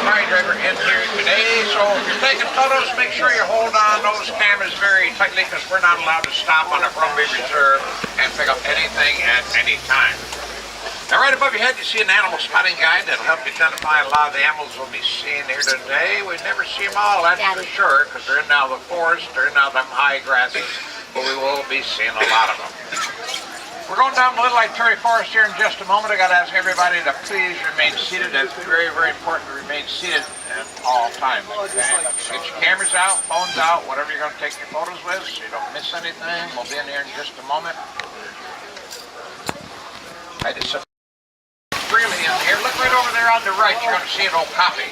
Hi driver in here today. So if you're taking photos, make sure you hold on those cameras very tightly because we're not allowed to stop on a Brumby Reserve and pick up anything at any time. Now right above your head you see an animal spotting guide that'll help you identify a lot of the animals we'll be seeing here today. We never see them all, that's for sure, because they're in now the forest, they're in now them high grasses, but we will be seeing a lot of them. We're going down the Little Itury Forest here in just a moment. I got to ask everybody to please remain seated. That's very, very important to remain seated at all times. Okay? Get your cameras out, phones out, whatever you're going to take your photos with so you don't miss anything. We'll be in here in just a moment. I just freely in here. Look right over there on the right. You're going to see an okapi.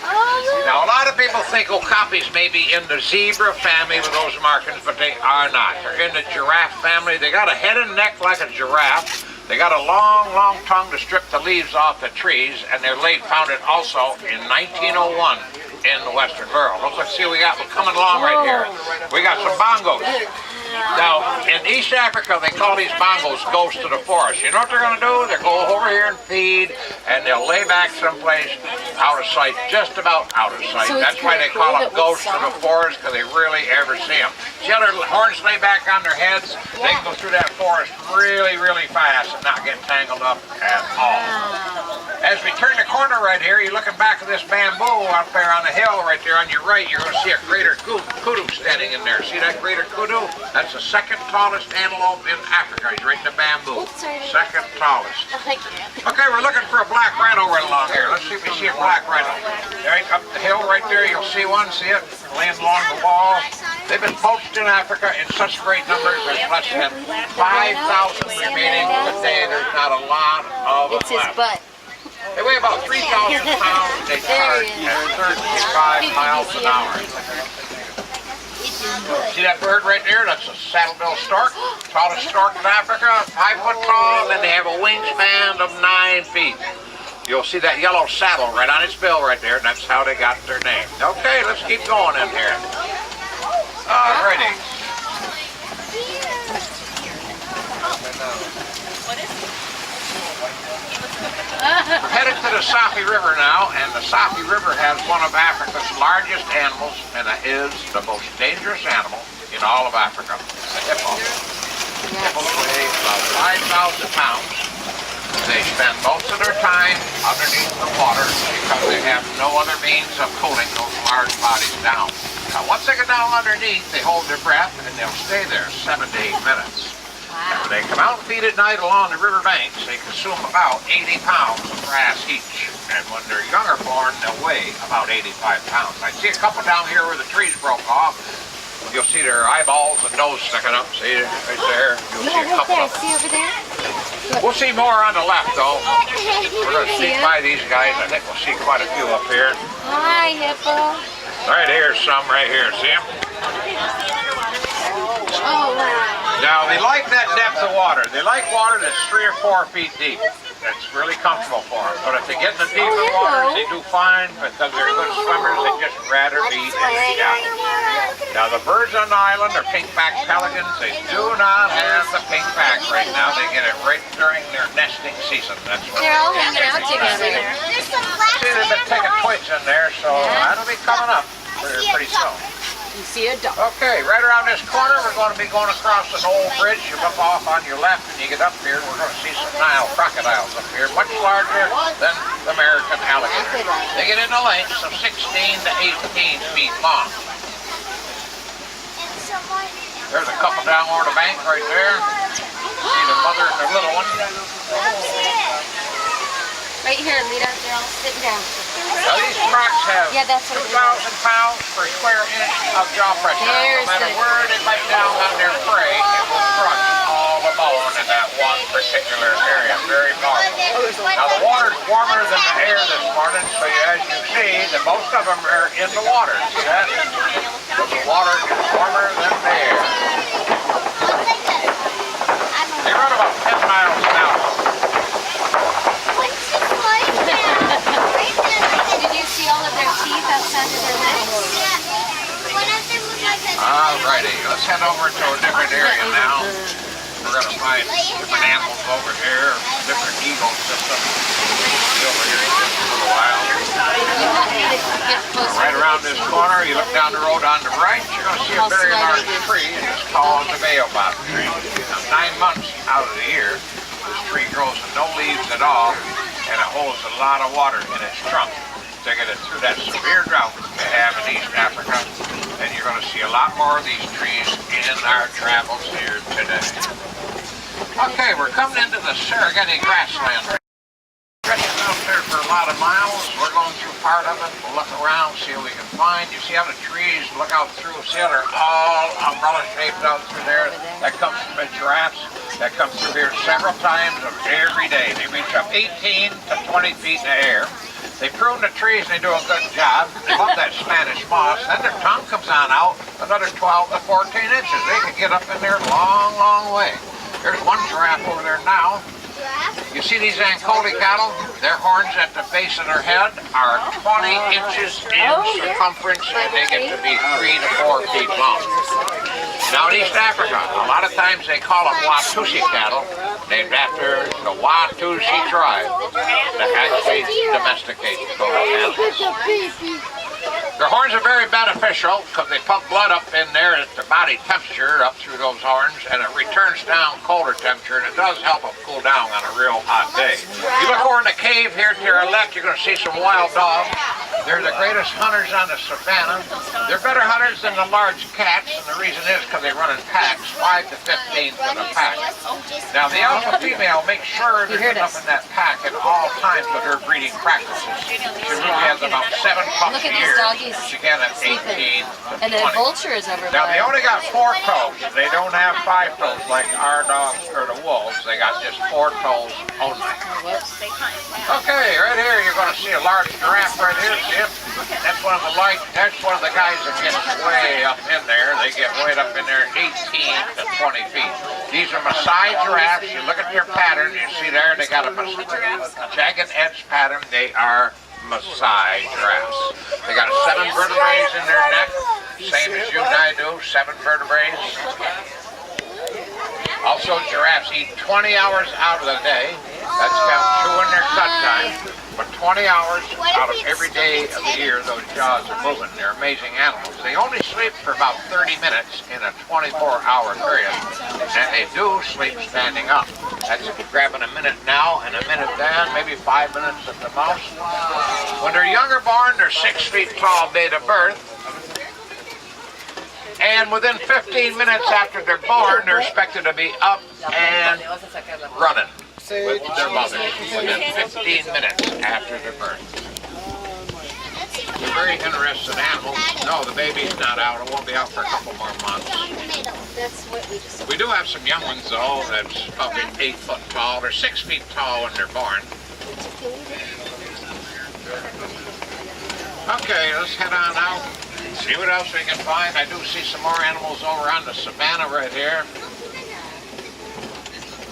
Now, a lot of people think okapis may be in the zebra family with those markings, but they are not. They're in the giraffe family. They got a head and neck like a giraffe. They got a long, long tongue to strip the leaves off the trees, and they're late founded also in 1901 in the western world. Let's see what we got. We're coming along right here. We got some bongos. Now, in East Africa, they call these bongos ghosts of the forest. You know what they're going to do? They'll go over here and feed, and they'll lay back someplace out of sight, just about out of sight. So that's why they call them ghosts of the forest, because they rarely ever see them. See how their horns lay back on their heads? They can go through that forest really, really fast and not get tangled up at all. As we turn the corner right here, you're looking back at this bamboo out there on the hill right there on your right, you're going to see a greater kudu standing in there. See that greater kudu? That's the second tallest antelope in Africa. He's right in the bamboo. Second tallest. Okay, we're looking for a black rhino right along here. Let's see if we see a black rhino. Right up the hill right there, you'll see one. See it? Laying along the wall. They've been poached in Africa in such great numbers. There's less than 5,000 remaining today. There's not a lot of them left. It's his butt. They weigh about 3,000 pounds. They charge at 35 miles an hour. See that bird right there? That's a saddle-bill stork. Tallest stork in Africa, 5 foot tall, and they have a wingspan of 9 feet. You'll see that yellow saddle right on its bill right there, and that's how they got their name. Okay, let's keep going in here. Alrighty. We're headed to the Safi River now, and the Safi River has one of Africa's largest animals, and it is the most dangerous animal in all of Africa, the hippo. Hippos weigh about 5,000 pounds. They spend most of their time underneath the water because they have no other means of cooling those large bodies down. Now, once they get down underneath, they hold their breath, and they'll stay there 7 to 8 minutes. And when they come out and feed at night along the river banks, they consume about 80 pounds of grass each. And when they're younger born, they'll weigh about 85 pounds. I see a couple down here where the trees broke off. You'll see their eyeballs and nose sticking up. See it right there? You'll see a couple of them. See over there? We'll see more on the left, though. We're going to sneak by these guys. I think we'll see quite a few up here. Hi, hippo. Right here's some right here. See them? Oh, wow. Now, they like that depth of water. They like water that's 3 or 4 feet deep. That's really comfortable for them. But if they get in the deeper waters, they do fine because they're good swimmers. They just rather be in the shallow. Now, the birds on the island are pink-backed pelicans. They do not have the pink back right now. They get it right during their nesting season. That's what they're all hanging out together. See, they've been taking twits in there, so that'll be coming up pretty soon. You see a dog. Okay, right around this corner, we're going to be going across an old bridge. You look off on your left and you get up here, we're going to see some Nile crocodiles up here, much larger than the American alligator. They get into lengths of 16 to 18 feet long. There's a couple down over the bank right there. See the mother and the little one. Right here, Lita, they're all sitting down. Now these crocs have 2,000 pounds per square inch of jaw pressure. No matter where they bite down on their prey, it will crush all the bone in that one particular area. Very powerful. Now the water's warmer than the air this morning, so as you see, that most of them are in the water. See that? So the water is warmer than the air. They run about 10 miles an hour. Did you see all of their teeth outside of their legs? Alrighty, let's head over to a different area now. We're going to find different animals over here, different ecosystem. Be over here in just a little while. Right around this corner, you look down the road on the right, you're going to see a very large tree, and it's called the baobab tree. Now, 9 months out of the year, this tree grows with no leaves at all, and it holds a lot of water in its trunk to get it through that severe drought they have in East Africa. And you're going to see a lot more of these trees in our travels here today. Okay, we're coming into the Serengeti grassland. Stretching out there for a lot of miles. We're going through part of it. We'll look around, see what we can find. You see how the trees look out through, see how they're all umbrella shaped out through there. That comes from the giraffes. That comes through here several times every day. They reach up 18 to 20 feet in the air. They prune the trees and they do a good job. They love that Spanish moss. Then their tongue comes on out another 12 to 14 inches. They can get up in there a long, long way. There's one giraffe over there now. You see these Ankole cattle? Their horns at the base of their head are 20 inches in circumference, and they get to be 3 to 4 feet long. Now in East Africa, a lot of times they call them Watusi cattle, named after the Watusi tribe that actually domesticates those animals. Their horns are very beneficial because they pump blood up in there at the body temperature up through those horns, and it returns down colder temperature, and it does help them cool down on a real hot day. You look over in the cave here to your left, you're going to see some wild dogs. They're the greatest hunters on the savannah. They're better hunters than the large cats, and the reason is because they run in packs, 5 to 15 for the pack. Now the alpha female makes sure there's enough in that pack at all times with her breeding practices. She really has about 7 pups a year. She can at 18 to 20. And the vulture is over there. Now they only got 4 toes. They don't have 5 toes like our dogs or the wolves. They got just 4 toes only. Okay, right here you're going to see a large giraffe right here. See him? That's one of the guys that gets way up in there. They get way up in there 18 to 20 feet. These are Maasai giraffes. You look at their pattern. You see there they got a jagged edge pattern. They are Maasai giraffes. They got 7 vertebrae in their neck, same as you and I do, 7 vertebrae. Also, giraffes eat 20 hours out of the day. That's count chewing their cut time. But 20 hours out of every day of the year, those jaws are moving. They're amazing animals. They only sleep for about 30 minutes in a 24-hour period, and they do sleep standing up. That's grabbing a minute now and a minute then, maybe 5 minutes at the most. When they're younger born, they're 6 feet tall date of birth. And within 15 minutes after they're born, they're expected to be up and running with their mother within 15 minutes after their birth. They're very interested animals. No, the baby's not out. It won't be out for a couple more months. We do have some young ones, though, that's probably 8 foot tall. They're 6 feet tall when they're born. Okay, let's head on out. See what else we can find. I do see some more animals over on the savannah right here.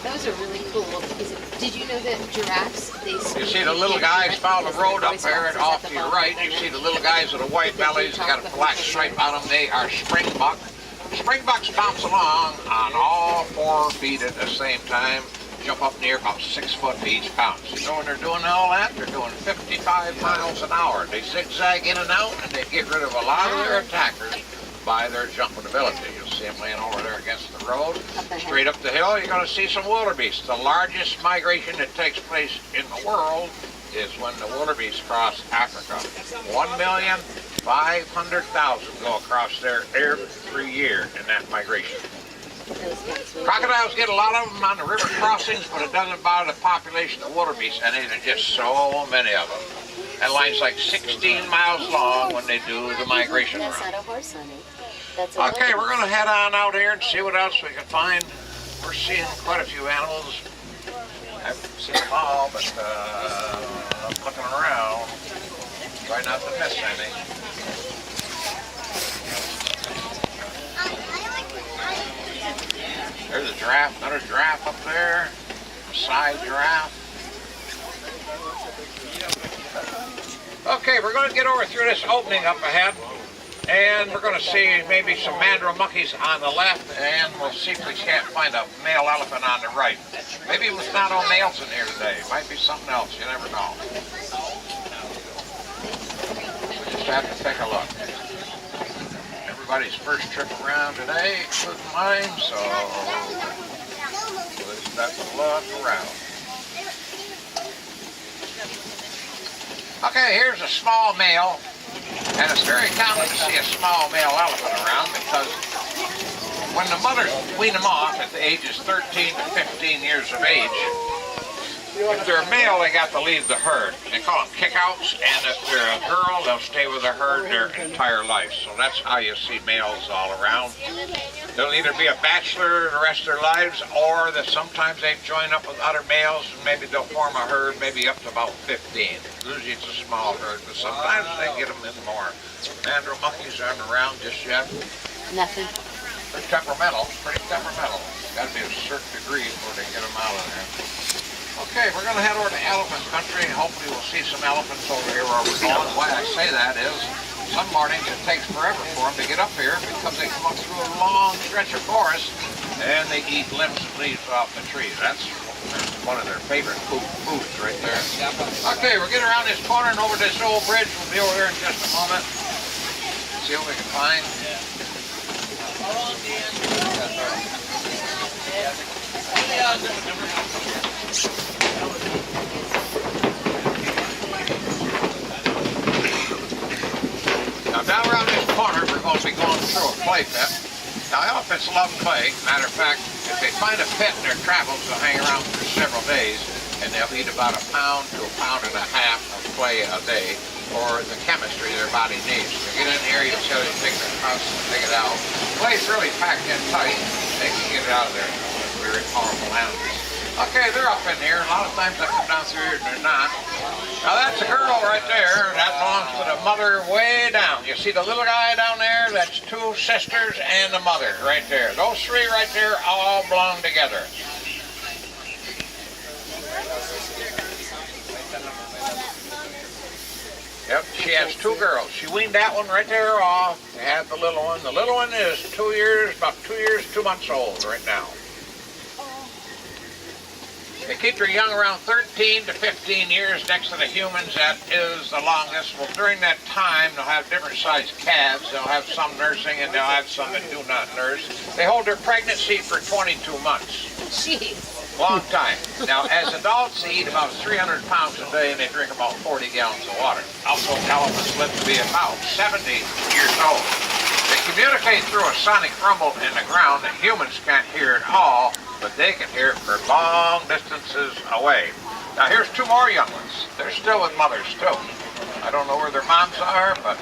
Those are really cool. Did you know that giraffes, you see the little guys follow the road up there and off to your right. You see the little guys with the white bellies. They got a black stripe on them. They are springbuck. Springbucks bounce along on all 4 feet at the same time. Jump up near about 6 foot each bounce. You know when they're doing all that? They're doing 55 miles an hour. They zigzag in and out, and they get rid of a lot of their attackers by their jumping ability. You'll see them laying over there against the road. Straight up the hill, you're going to see some wildebeest. The largest migration that takes place in the world is when the wildebeest cross Africa. 1,500,000 go across there every year in that migration. Crocodiles get a lot of them on the river crossings, but it doesn't bother the population of wildebeest, and there's just so many of them. That line's like 16 miles long when they do the migration route. That's not a horse, honey. Okay, we're going to head on out here and see what else we can find. We're seeing quite a few animals. I haven't seen them all, but I'm looking around. Try not to miss any. There's a giraffe, another giraffe up there. Maasai giraffe. Okay, we're going to get over through this opening up ahead, and we're going to see maybe some mandrill monkeys on the left, and we'll see if we can't find a male elephant on the right. Maybe there's not no males in here today. It might be something else. You never know. have to take a look. Everybody's first trip around today, including mine, so that's a look around. Okay, here's a small male, and it's very common to see a small male elephant around because when the mothers wean them off at the ages 13 to 15 years of age, if they're a male, they got to leave the herd. They call them kickouts, and if they're a girl, they'll stay with the herd their entire life. So that's how you see males all around. They'll either be a bachelor the rest of their lives, or that sometimes they join up with other males, and maybe they'll form a herd, maybe up to about 15. Usually it's a small herd, but sometimes they get them in more. Mandrill monkeys aren't around just yet. Nothing. They're temperamental, pretty temperamental. Got to be a certain degree before they get them out of there. Okay, we're going to head over to elephant country, and hopefully we'll see some elephants over here where we're going. Why I say that is, some mornings it takes forever for them to get up here because they come up through a long stretch of forest and they eat limbs and leaves off the trees. That's one of their favorite foods right there. Okay, we're getting around this corner and over this old bridge. We'll be over there in just a moment. See what we can find. Now down around this corner, we're going to be going through a clay pit. Now elephants love clay. Matter of fact, if they find a pit in their travels, they'll hang around for several days, and they'll eat about 1 pound to 1.5 pounds of clay a day, or the chemistry their body needs. So get in here, you see how they take their house and take it out. Clay's really packed in tight. They can get it out of there. They're very powerful animals. Okay, they're up in here. A lot of times I come down through here and they're not. Now that's a girl right there. That belongs to the mother way down. You see the little guy down there? That's 2 sisters and the mother right there. Those 3 right there all belong together. Yep, she has 2 girls. She weaned that one right there off to have the little one. The little one is 2 years, about 2 years, 2 months old right now. They keep their young around 13 to 15 years next to the humans. That is the longest. Well, during that time, they'll have different sized calves. They'll have some nursing and they'll have some that do not nurse. They hold their pregnancy for 22 months. Jeez. Long time. Now, as adults, they eat about 300 pounds a day and they drink about 40 gallons of water. Also, elephants live to be about 70 years old. They communicate through a sonic rumble in the ground that humans can't hear at all, but they can hear it for long distances away. Now here's 2 more young ones. They're still with mothers too. I don't know where their moms are, but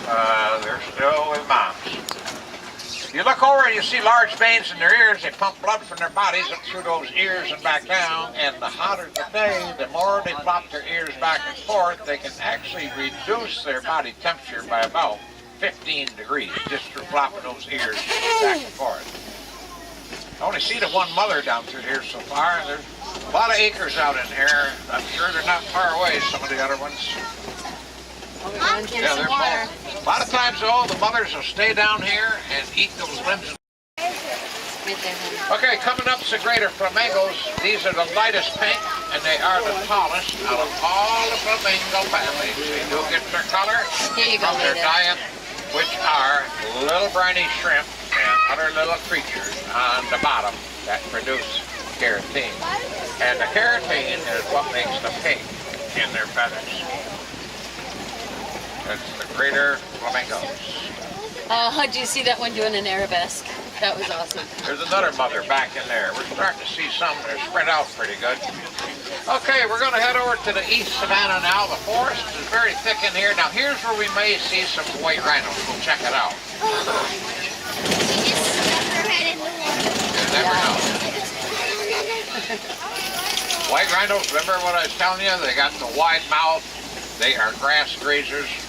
they're still with moms. You look over and you see large veins in their ears. They pump blood from their bodies up through those ears and back down. And the hotter the day, the more they flop their ears back and forth, they can actually reduce their body temperature by about 15 degrees just through flopping those ears back and forth. I only see the 1 mother down through here so far. There's a lot of acres out in here. I'm sure they're not far away, some of the other ones. Yeah, they're both. A lot of times, though, the mothers will stay down here and eat those limbs. Right there, honey. Okay, coming up is the greater flamingos. These are the lightest pink, and they are the tallest out of all the flamingo families. They do get their color Here you go, from their Lita. diet, which are little briny shrimp and other little creatures on the bottom that produce keratin. And the keratin is what makes the pink in their feathers. That's the greater flamingos. Do you see that one doing an arabesque? That was awesome. There's another mother back in there. We're starting to see some that are spread out pretty good. Okay, we're going to head over to the East Savannah now. The forest is very thick in here. Now here's where we may see some white rhinos. We'll check it out. You never know. White rhinos, remember what I was telling you? They got the wide mouth. They are grass grazers.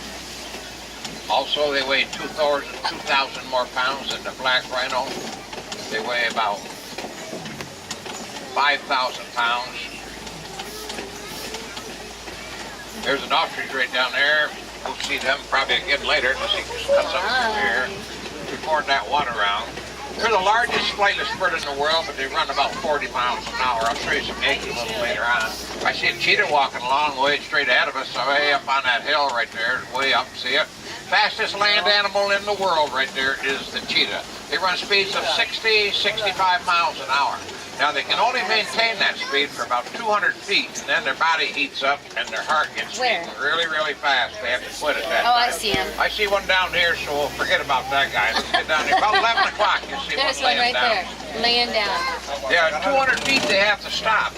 Also, they weigh 2,000 more pounds than the black rhino. They weigh about 5,000 pounds. There's an ostrich right down there. We'll see them probably again later. Let's see, cut something through here. We're pouring that water around. They're the largest flightless bird in the world, but they run about 40 miles an hour. I'll show you some eggs a little later on. I see a cheetah walking along way straight ahead of us, way up on that hill right there, way up, see it? Fastest land animal in the world right there is the cheetah. They run speeds of 60, 65 miles an hour. Now they can only maintain that speed for about 200 feet, and then their body heats up and their heart gets beating really, really fast. They have to quit at that time. I see him. I see one down here, so we'll forget about that guy. Let's get down here. About 11 o'clock, you see There's one one laying right down. there, laying down. Yeah, 200 feet they have to stop.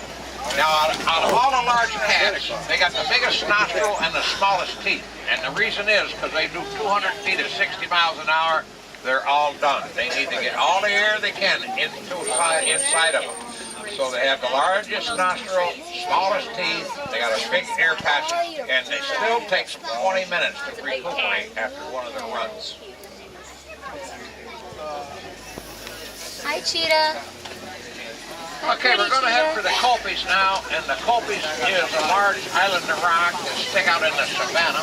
Now, out of all the large cats, they got the biggest nostril and the smallest teeth. And the reason is because they do 200 feet at 60 miles an hour, they're all done. They need to get all the air they can inside of them. So they have the largest nostril, smallest teeth, they got a big air passage, and they still take 20 minutes to recuperate after one of their runs. Hi, cheetah. Okay, we're going to head for the Colpies now, and the Colpies is a large island of rock that stick out in the savannah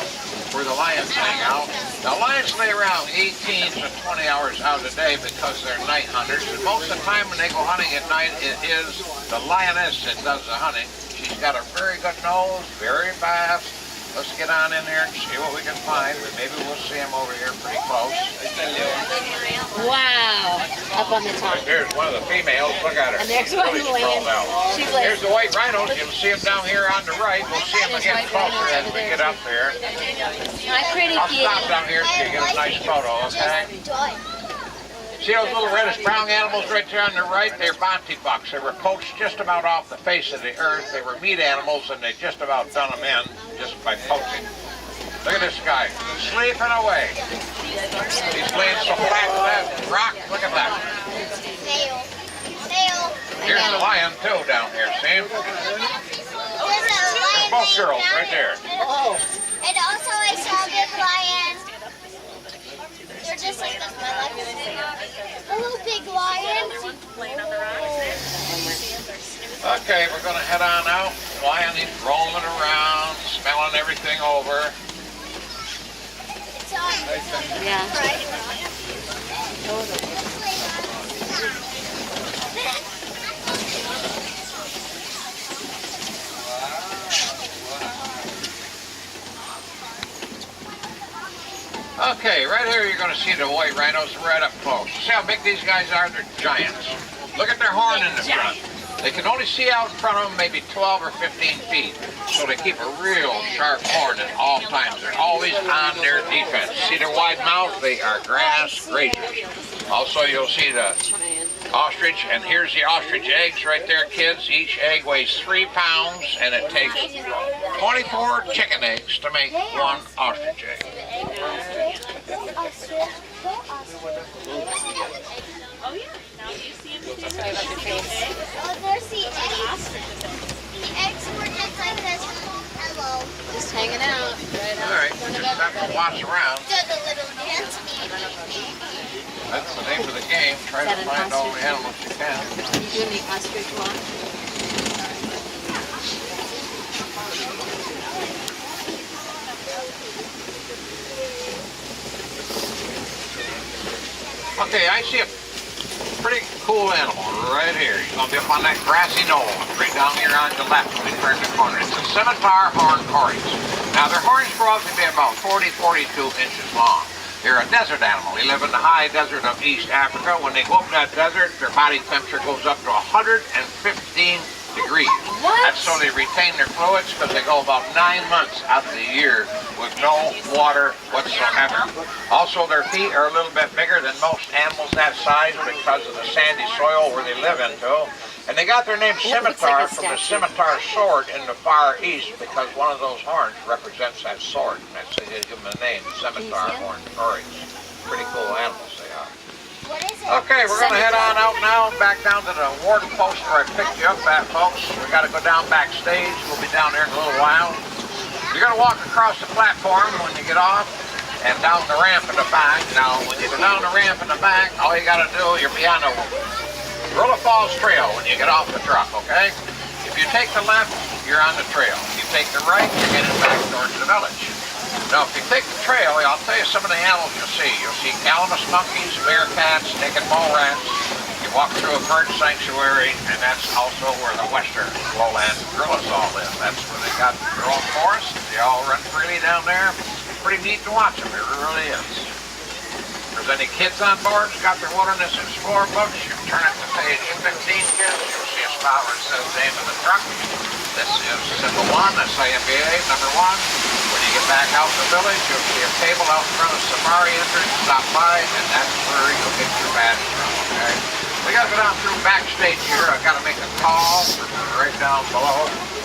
where the lions hang out. Now, lions lay around 18 to 20 hours out a day because they're night hunters, and most of the time when they go hunting at night, it is the lioness that does the hunting. She's got a very good nose, very fast. Let's get on in there and see what we can find. Maybe we'll see them over here pretty close. Wow, up on the top. There's one of the females. Look at her. And there's one laying. She's like, There's the white rhinos. You'll see them down here on the right. We'll see them again closer as we get up there. my pretty I'll kitty. stop down here so you get a nice photo, okay? See those little reddish brown animals right there on the right? They're Bonte bucks. They were poached just about off the face of the earth. They were meat animals, and they just about done them in just by poaching. Look at this guy, sleeping away. He's laying so flat to that rock. Look at that. Here's the lion, too, down here. See him? There's both girls right there. Oh. And also I saw a big lion. They're just like this, my legs. A little big lion. Okay, we're going to head on out. The lion, he's roaming around, smelling everything over. Yeah. Okay, right here you're going to see the white rhinos right up close. See how big these guys are? They're giants. Look at their horn in the front. They can only see out in front of them maybe 12 or 15 feet. So they keep a real sharp horn at all times. They're always on their defense. See their wide mouth? They are grass grazers. Also, you'll see the ostrich, and here's the ostrich eggs right there, kids. Each egg weighs 3 pounds, and it takes 24 chicken eggs to make one ostrich egg. Oh, yeah. Now you see him. Oh, there's the eggs. The eggs were just like this. Hello. Just hanging out. All right, just have to watch around. Did a little dance. That's the name of the game. Try to find all the animals you can. You doing the ostrich walk? Okay, I see a pretty cool animal right here. He's going to be up on that grassy knoll, right down here on the left when we turn the corner. It's a scimitar horned cories. Now, their horns grow up to be about 40, 42 inches long. They're a desert animal. They live in the high desert of East Africa. When they go up in that desert, their body temperature goes up to 115 degrees. What? That's so they retain their fluids because they go about 9 months out of the year with no water whatsoever. Also, their feet are a little bit bigger than most animals that size because of the sandy soil where they live into. And they got their name scimitar from the scimitar sword in the Far East because one of those horns represents that sword. And that's they give them the name, scimitar horned cories. Pretty cool animals they are. What is it? Okay, we're going to head on out now, back down to the warden post where I picked you up at, folks. We got to go down backstage. We'll be down there in a little while. You're going to walk across the platform when you get off and down the ramp in the back. Now, when you go down the ramp in the back, all you got to do, you'll be on the Gorilla Falls Trail when you get off the truck, okay? If you take the left, you're on the trail. If you take the right, you're getting back towards the village. Now, if you take the trail, I'll tell you some of the animals you'll see. You'll see calamus monkeys, bearcats, naked mole rats. You walk through a bird sanctuary, and that's also where the western lowland gorillas all live. That's where they got their own forest. They all run freely down there. Pretty neat to watch them, it really is. If there's any kids on board who's got their Wilderness Explorer books, you turn it to page 15, kids. You'll see a spot where it says name of the truck. This is symbol 1, that's IMBA, number 1. When you get back out in the village, you'll see a table out in front of Safari entrance. Stop by, and that's where you'll get your badge from, okay? We gotta go down through backstage here. I've got to make a call right down below.